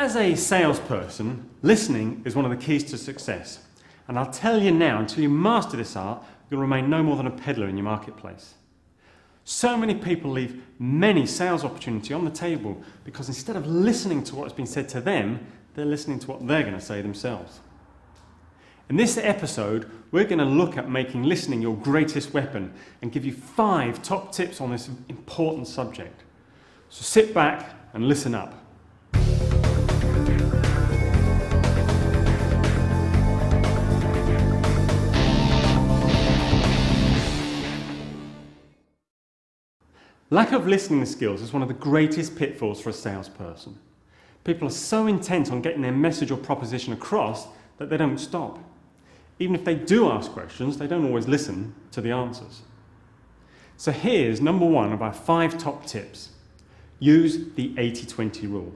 As a salesperson, listening is one of the keys to success. And I'll tell you now, until you master this art, you'll remain no more than a peddler in your marketplace. So many people leave many sales opportunities on the table because instead of listening to what's been said to them, they're listening to what they're going to say themselves. In this episode, we're going to look at making listening your greatest weapon and give you 5 top tips on this important subject. So sit back and listen up. Lack of listening skills is one of the greatest pitfalls for a salesperson. People are so intent on getting their message or proposition across that they don't stop. Even if they do ask questions, they don't always listen to the answers. So here's number 1 of our 5 top tips. Use the 80-20 rule.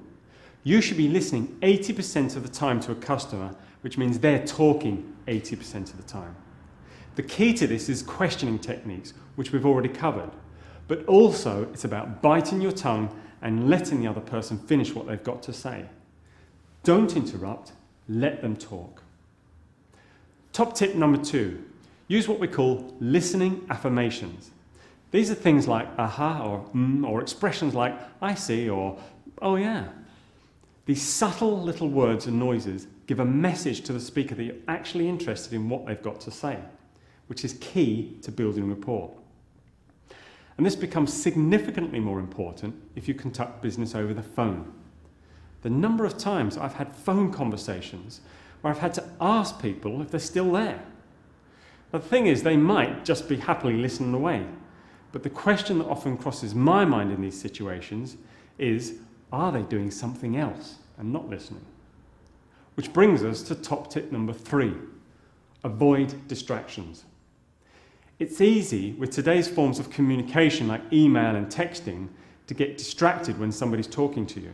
You should be listening 80% of the time to a customer, which means they're talking 80% of the time. The key to this is questioning techniques, which we've already covered. But also, it's about biting your tongue and letting the other person finish what they've got to say. Don't interrupt, let them talk. Top tip number 2, use what we call listening affirmations. These are things like aha or expressions like I see or oh yeah. These subtle little words and noises give a message to the speaker that you're actually interested in what they've got to say, which is key to building rapport. And this becomes significantly more important if you conduct business over the phone. The number of times I've had phone conversations where I've had to ask people if they're still there. But the thing is, they might just be happily listening away. But the question that often crosses my mind in these situations is, are they doing something else and not listening? Which brings us to top tip number 3, avoid distractions. It's easy with today's forms of communication like email and texting to get distracted when somebody's talking to you.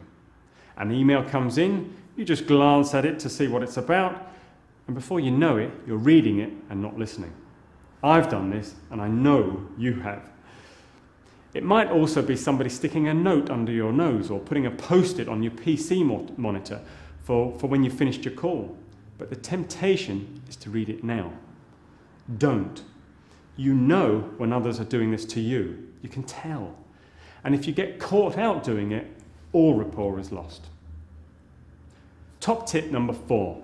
An email comes in, you just glance at it to see what it's about, and before you know it, you're reading it and not listening. I've done this, and I know you have. It might also be somebody sticking a note under your nose or putting a post-it on your PC monitor for when you've finished your call. But the temptation is to read it now. Don't. You know when others are doing this to you. You can tell. And if you get caught out doing it, all rapport is lost. Top tip number 4,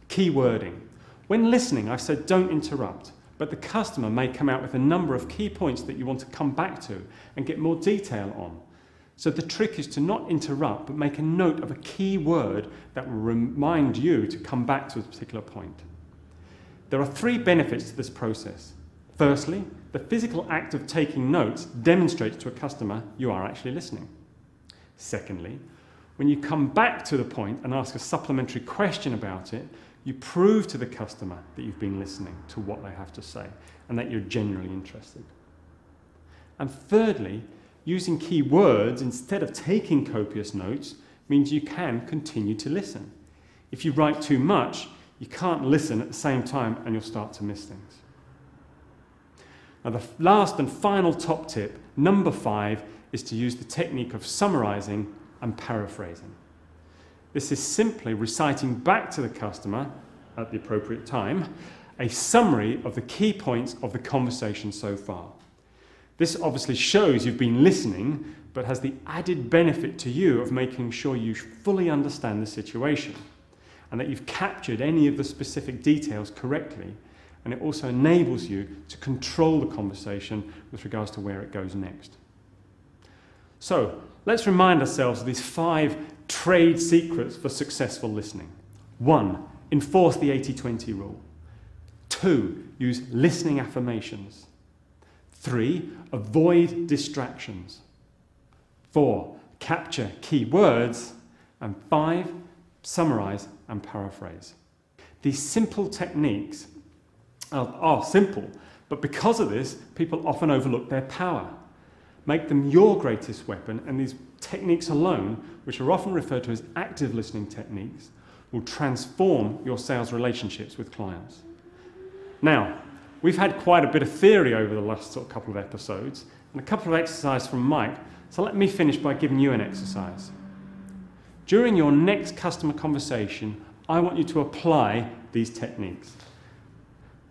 key wording. When listening, I've said don't interrupt, but the customer may come out with a number of key points that you want to come back to and get more detail on. So the trick is to not interrupt, but make a note of a key word that will remind you to come back to a particular point. There are 3 benefits to this process. Firstly, the physical act of taking notes demonstrates to a customer you are actually listening. Secondly, when you come back to the point and ask a supplementary question about it, you prove to the customer that you've been listening to what they have to say and that you're genuinely interested. And thirdly, using key words instead of taking copious notes means you can continue to listen. If you write too much, you can't listen at the same time and you'll start to miss things. Now, the last and final top tip, number 5, is to use the technique of summarizing and paraphrasing. This is simply reciting back to the customer, at the appropriate time, a summary of the key points of the conversation so far. This obviously shows you've been listening, but has the added benefit to you of making sure you fully understand the situation and that you've captured any of the specific details correctly. And it also enables you to control the conversation with regards to where it goes next. So, let's remind ourselves of these 5 trade secrets for successful listening. 1, enforce the 80-20 rule. 2, use listening affirmations. 3, avoid distractions. 4, capture key words. And 5, summarize and paraphrase. These simple techniques are simple, but because of this, people often overlook their power. Make them your greatest weapon, and these techniques alone, which are often referred to as active listening techniques, will transform your sales relationships with clients. Now, we've had quite a bit of theory over the last couple of episodes, and a couple of exercises from Mike, so let me finish by giving you an exercise. During your next customer conversation, I want you to apply these techniques.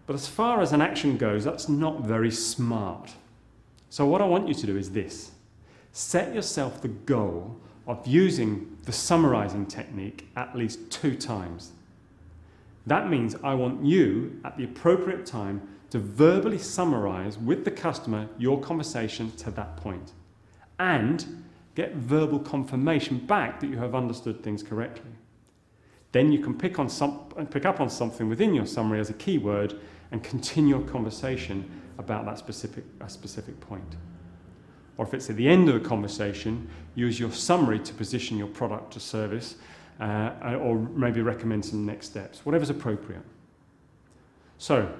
But as far as an action goes, that's not very smart. So what I want you to do is this. Set yourself the goal of using the summarizing technique at least 2 times. That means I want you, at the appropriate time, to verbally summarize with the customer your conversation to that point, and get verbal confirmation back that you have understood things correctly. Then you can pick up on something within your summary as a keyword and continue your conversation about that specific point. Or if it's at the end of the conversation, use your summary to position your product or service, or maybe recommend some next steps, whatever's appropriate. So,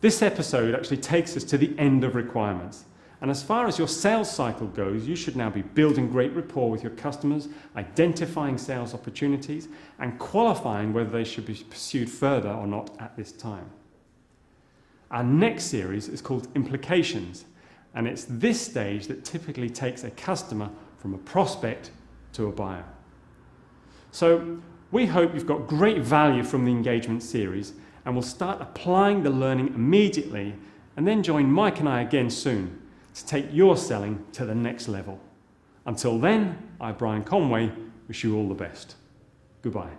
this episode actually takes us to the end of requirements. And as far as your sales cycle goes, you should now be building great rapport with your customers, identifying sales opportunities, and qualifying whether they should be pursued further or not at this time. Our next series is called Implications, and it's this stage that typically takes a customer from a prospect to a buyer. So we hope you've got great value from the engagement series, and we'll start applying the learning immediately, and then join Mike and I again soon to take your selling to the next level. Until then, I, Brian Conway, wish you all the best. Goodbye.